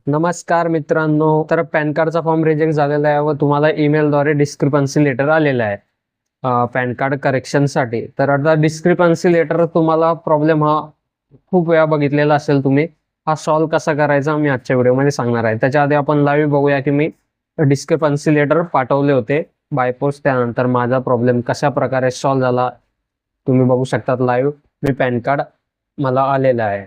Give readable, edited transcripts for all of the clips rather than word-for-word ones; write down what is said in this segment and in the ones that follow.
नमस्कार मित्रांनो. तर पॅन कार्डचा फॉर्म रिजेक्ट झालेला आहे व तुम्हाला ईमेलद्वारे डिस्क्रिपन्सी लेटर आलेलं आहे पॅन कार्ड करेक्शनसाठी. तर आता डिस्क्रिपन्सी लेटर तुम्हाला प्रॉब्लेम हा खूप वेळा बघितलेला असेल तुम्ही. हा सॉल्व्ह कसा करायचा मी आजच्या व्हिडिओमध्ये सांगणार आहे. त्याच्या आधी आपण लाईव्ह बघूया की मी डिस्क्रिपन्सी लेटर पाठवले होते बाय पोस्ट. त्यानंतर माझा प्रॉब्लेम कशा प्रकारे सॉल्व्ह झाला तुम्ही बघू शकतात लाईव्ह. मी पॅन कार्ड मला आलेलं आहे.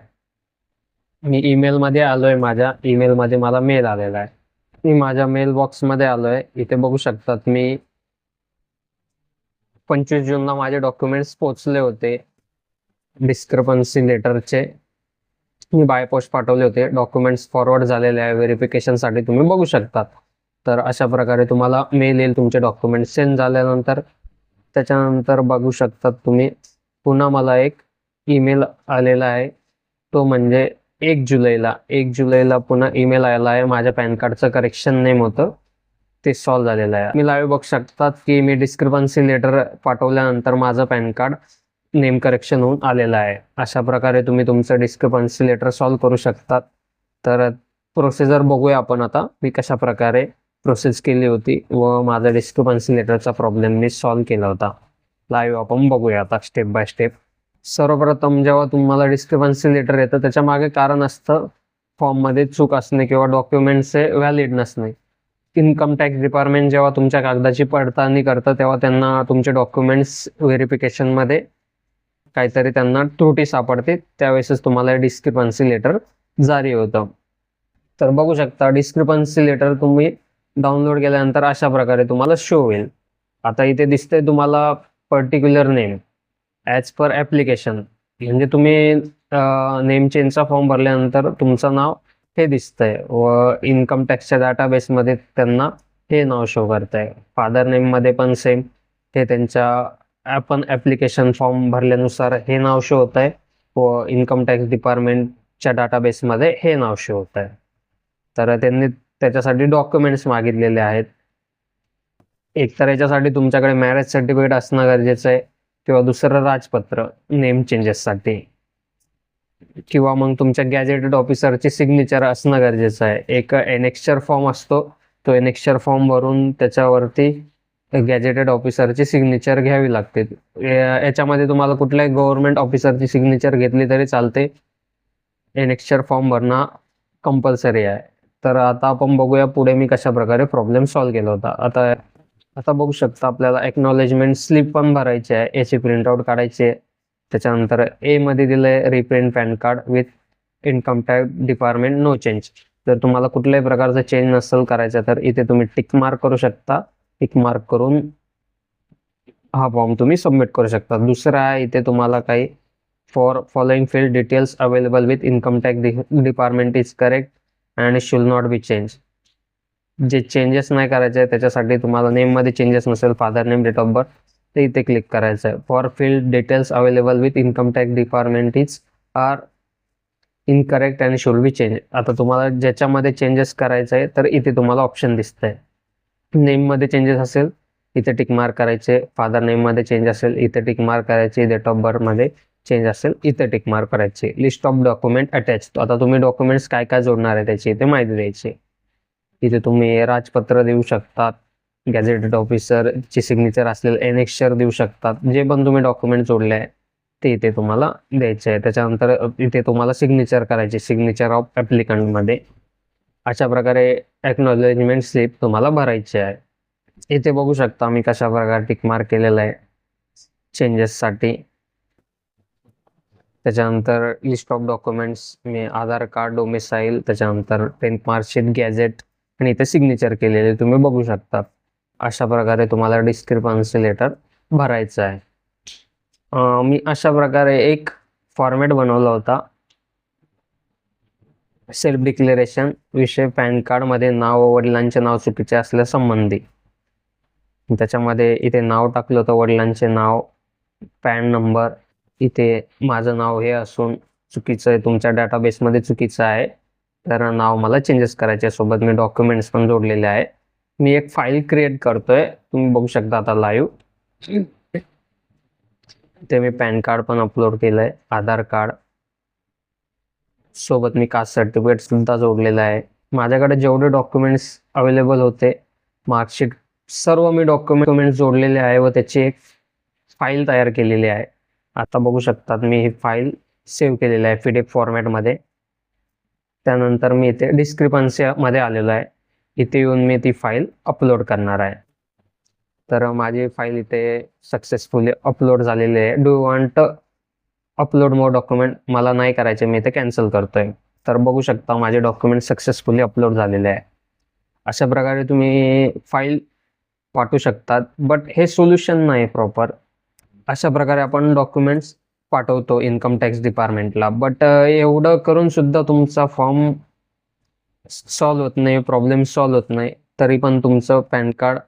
मी ईमेलमध्ये आलोय, माझ्या ईमेलमध्ये मला मेल आलेला आहे. मी माझ्या मेल बॉक्समध्ये आलोय. इथे बघू शकतात मी 25 जूनला माझे डॉक्युमेंट्स पोहोचले होते डिस्क्रिपन्सी लेटरचे. मी बाय पोस्ट पाठवले होते. डॉक्युमेंट्स फॉरवर्ड झालेले आहे व्हेरिफिकेशनसाठी, तुम्ही बघू शकतात. तर अशा प्रकारे तुम्हाला मेल येईल तुमचे डॉक्युमेंट सेंड झाल्यानंतर. त्याच्यानंतर बघू शकतात तुम्ही पुन्हा मला एक ईमेल आलेला आहे. तो म्हणजे 1 जुलैला पुन्हा ईमेल आलेला आहे. माझ्या पॅन कार्डचं करेक्शन नेम होतं ते सॉल्व्ह झालेलं आहे. मी लाईव्ह बघू शकतात की मी डिस्क्रिपन्सी लेटर पाठवल्यानंतर माझं पॅन कार्ड नेम करेक्शन होऊन आलेलं आहे. अशा प्रकारे तुम्ही तुमचं डिस्क्रिपन्सी लेटर सॉल्व्ह करू शकतात. तर प्रोसिजर बघूया आपण आता. मी कशा प्रकारे प्रोसेस केली होती व माझा डिस्क्रिपन्सी लेटरचा प्रॉब्लेम मी सॉल्व्ह केला होता. लाईव्ह आपण बघूया आता स्टेप बाय स्टेप. सर्वप्रथम जेव्हा तुम्हाला डिस्क्रिपन्सी लेटर येतं त्याच्या मागे कारण असतं फॉर्ममध्ये चूक असणे किंवा डॉक्युमेंट्सचे व्हॅलिड नसणे. इन्कम टॅक्स डिपार्टमेंट जेव्हा तुमच्या कागदाची पडताळणी करतं तेव्हा त्यांना तुमचे डॉक्युमेंट्स व्हेरिफिकेशनमध्ये काहीतरी त्यांना त्रुटी सापडते, त्यावेळेसच तुम्हाला डिस्क्रिपन्सी लेटर जारी होतं. तर बघू शकता डिस्क्रिपन्सी लेटर तुम्ही डाउनलोड केल्यानंतर अशा प्रकारे तुम्हाला शो होईल. आता इथे दिसतंय तुम्हाला particular name as per application. म्हणजे तुम्ही नेम चेंजचा फॉर्म भरल्यानंतर तुमचं नाव हे दिसतंय व इन्कम टॅक्सच्या डाटाबेसमध्ये त्यांना हे नाव शो करतंय. फादर नेममध्ये पण सेम हे त्यांच्या आपण ॲप्लिकेशन फॉर्म भरल्यानुसार हे नाव शो होत आहे व इन्कम टॅक्स डिपार्टमेंटच्या डाटाबेसमध्ये हे नाव शो होत आहे. तर त्यांनी त्याच्यासाठी डॉक्युमेंट्स मागितलेले आहेत. एक तर याच्यासाठी तुमच्याकडे मॅरेज सर्टिफिकेट असणं गरजेचं आहे किंवा दुसरं राजपत्र नेम चेंजेससाठी, किंवा मग तुमच्या गॅजेटेड ऑफिसरची सिग्नेचर असणं गरजेचं आहे. एक एनेक्स्चर फॉर्म असतो, तो एनेक्स्चर फॉर्म भरून त्याच्यावरती गॅजेटेड ऑफिसरची सिग्नेचर घ्यावी लागते. याच्यामध्ये तुम्हाला कुठल्याही गव्हर्नमेंट ऑफिसरची सिग्नेचर घेतली तरी चालते. एनेक्स्चर फॉर्म भरणं कंपल्सरी आहे. तर आता आपण बघूया पुढे मी कशा प्रकारे प्रॉब्लेम सॉल्व्ह केला होता. आता बघू शकता आपल्याला एक्नॉलेजमेंट स्लिप पण भरायची आहे, याची प्रिंटआउट काढायची आहे. त्याच्यानंतर ए मध्ये दिलंय reprint PAN card with income tax department no change. जर तुम्हाला कुठल्याही प्रकारचं चेंज नसेल करायचं तर इथे तुम्ही टिक मार्क करू शकता. टिक मार्क करून हा फॉर्म तुम्ही सबमिट करू शकता. दुसरा आहे इथे तुम्हाला काही for following field details available with income tax department is correct and should not be change. जे चेंजेस नाही करायचे आहे त्याच्यासाठी तुम्हाला नेममध्ये चेंजेस नसेल, father name, date of birth, ते इथे क्लिक करायचं आहे. For field details available with income tax department is are incorrect and should be change. आता तुम्हाला ज्याच्यामध्ये चेंजेस करायचं आहे तर इथे तुम्हाला ऑप्शन दिसत आहे. नेममध्ये चेंजेस असेल इथे टिक मार्क करायचे, फादर नेममध्ये चेंज असेल इथे टिक मार्क करायचे, डेट ऑफ बर्थमध्ये चेंज असेल इथे टिक मार्क करायचे. लिस्ट ऑफ डॉक्युमेंट अटॅच, आता तुम्ही डॉक्युमेंट्स काय काय जोडणार आहे त्याची इथे माहिती द्यायची. इथे तुम्ही राजपत्र देऊ शकतात, गॅझेटेड ऑफिसरची सिग्नेचर असलेलं एनेक्स्चर देऊ शकतात. जे पण तुम्ही डॉक्युमेंट जोडले आहे ते इथे तुम्हाला द्यायचे आहे. त्याच्यानंतर इथे तुम्हाला सिग्नेचर करायची, सिग्नेचर ऑफ ॲप्लिकंटमध्ये. अशा प्रकारे एक्नॉलेजमेंट स्लिप तुम्हाला भरायची आहे. इथे बघू शकता मी कशा प्रकारे टिक मार्क केलेलं आहे चेंजेससाठी. त्याच्यानंतर list of documents me Aadhaar card, domicile, त्याच्यानंतर 10th मार्कशीट, गॅझेट आणि इथे सिग्नेचर केलेले तुम्ही बघू शकता. अशा प्रकारे तुम्हाला डिस्क्रिपन्सी लेटर भरायचं आहे. मी अशा प्रकारे एक फॉर्मॅट बनवला होता सेल्फ डिक्लेरेशन विषय पॅन कार्डमध्ये नाव व वडिलांचे नाव चुकीचे असल्यासंबंधी. त्याच्यामध्ये इथे नाव टाकलं होतं, वडिलांचे नाव, पॅन नंबर. इथे माझं नाव हे असून चुकीचं आहे, तुमच्या डाटाबेसमध्ये चुकीचं आहे, तर नाव मला चेंजेस करायचे. सोबत मी डॉक्युमेंट्स पण जोडलेले आहे. मी एक फाईल क्रिएट करतोय, तुम्ही बघू शकता आता लाईव्ह. ते मी पॅन कार्ड पण अपलोड केलंय, आधार कार्ड सोबत मी कास्ट सर्टिफिकेट सुद्धा जोडलेलं आहे. माझ्याकडे जेवढे डॉक्युमेंट्स अवेलेबल होते, मार्कशीट, सर्व मी डॉक्युमेंट जोडलेले आहे व त्याची एक फाईल तयार केलेली आहे. आता बघू शकतात मी ही फाईल सेव्ह केलेली आहे PDF फॉर्मॅटमध्ये. त्यानंतर मी इथे डिस्क्रिपन्सी मध्ये आलेलो आहे. इथे येऊन मी ती फाईल अपलोड करणार आहे. तर माझी फाईल इथे सक्सेसफुली अपलोड झालेली आहे. Do you want upload more document? मला नाही करायचे, मी इथे कॅन्सल करतोय. तर बघू शकता माझे डॉक्युमेंट सक्सेसफुली अपलोड झालेले आहे. अशा प्रकारे तुम्ही फाईल पाठवू शकतात. बट हे सोल्युशन नाही प्रॉपर. अशा प्रकारे आपण डॉक्युमेंट्स पाठवतो इन्कम टॅक्स डिपार्टमेंटला. बट एवढं करून सुद्धा तुमचा फॉर्म सॉल्व्ह होत नाही, प्रॉब्लेम सॉल्व्ह होत नाही, तरी पण तुमचं पॅन कार्ड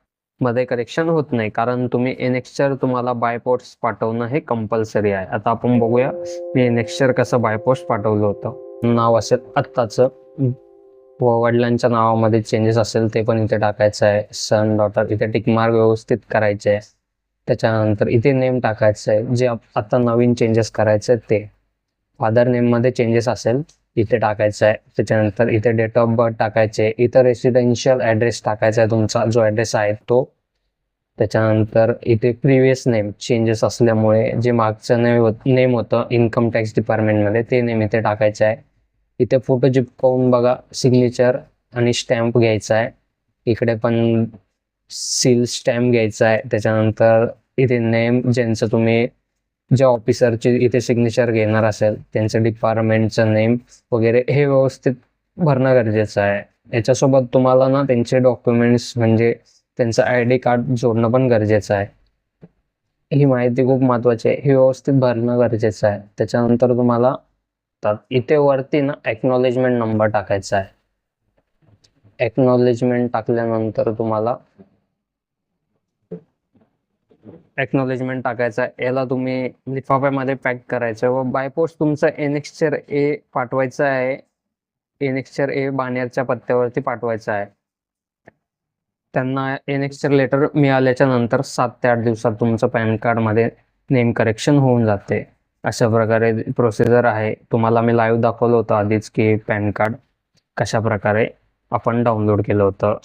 मध्ये करेक्शन होत नाही, कारण तुम्ही एनेक्स्चर तुम्हाला बाय पोस्ट पाठवणं हे कंपल्सरी आहे. आता आपण बघूया मी एनेक्स्चर कसं बाय पोस्ट पाठवलं होतं. नाव असेल आत्ताचं व वडिलांच्या नावामध्ये चेंजेस असेल ते पण इथे टाकायचं आहे. सन, डॉटर इथे टिकमार्क व्यवस्थित करायचे आहे. त्याच्यानंतर इथे नेम टाकायचं आहे, जे आता नवीन चेंजेस करायचे ते. फादर नेममध्ये चेंजेस असेल इथे टाकायचं आहे. त्याच्यानंतर इथे डेट ऑफ बर्थ टाकायचे. इथं रेसिडेन्शियल ॲड्रेस टाकायचा आहे, तुमचा जो ॲड्रेस आहे तो. त्याच्यानंतर इथे प्रिव्हियस नेम चेंजेस असल्यामुळे जे मागचं नेम होतं इन्कम टॅक्स डिपार्टमेंटमध्ये ते नेम इथे टाकायचं आहे. इथे फोटो चिपकवून बघा, सिग्नेचर आणि स्टॅम्प घ्यायचा आहे. इकडे पण सील स्टॅम्प घ्यायचा आहे. त्याच्यानंतर इथे नेम, ज्यांचं तुम्ही ज्या ऑफिसरची इथे सिग्नेचर घेणार असेल त्यांचं डिपार्टमेंटचं नेम वगैरे हे व्यवस्थित भरणं गरजेचं आहे. याच्यासोबत तुम्हाला ना त्यांचे डॉक्युमेंट्स म्हणजे त्यांचं ID कार्ड जोडणं पण गरजेचं आहे. ही माहिती खूप महत्त्वाची आहे, हे व्यवस्थित भरणं गरजेचं आहे. त्याच्यानंतर तुम्हाला इथे वरती ना एक्नॉलेजमेंट नंबर टाकायचा आहे. एक्नॉलेजमेंट टाकल्यानंतर तुम्हाला एक्नॉलेजमेंट टाकायचा आहे. याला तुम्ही लिफाफ्यामध्ये पॅक करायचं व बाय पोस्ट तुमचं एनेक्स्चर A पाठवायचं आहे. एनेक्स्चर A बाणेरच्या पत्त्यावरती पाठवायचं आहे. त्यांना एनेक्स्चर लेटर मिळाल्याच्या नंतर 7 ते 8 दिवसात तुमचं पॅन कार्डमध्ये नेम करेक्शन होऊन जाते. अशा प्रकारे प्रोसिजर आहे. तुम्हाला मी लाईव्ह दाखवलं होतं आधीच की पॅन कार्ड कशा प्रकारे आपण डाउनलोड केलं होतं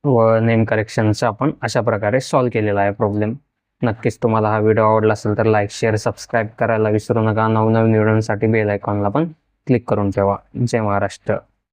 व नेम करेक्शनचं आपण अशा प्रकारे सॉल्व्ह केलेला आहे प्रॉब्लेम. नक्कीच तुम्हाला हा व्हिडिओ आवडला असेल तर लाईक, शेअर, सबस्क्राईब करायला विसरू नका. नवनवीन व्हिडिओसाठी बेल आयकॉनला पण क्लिक करून ठेवा. जय महाराष्ट्र.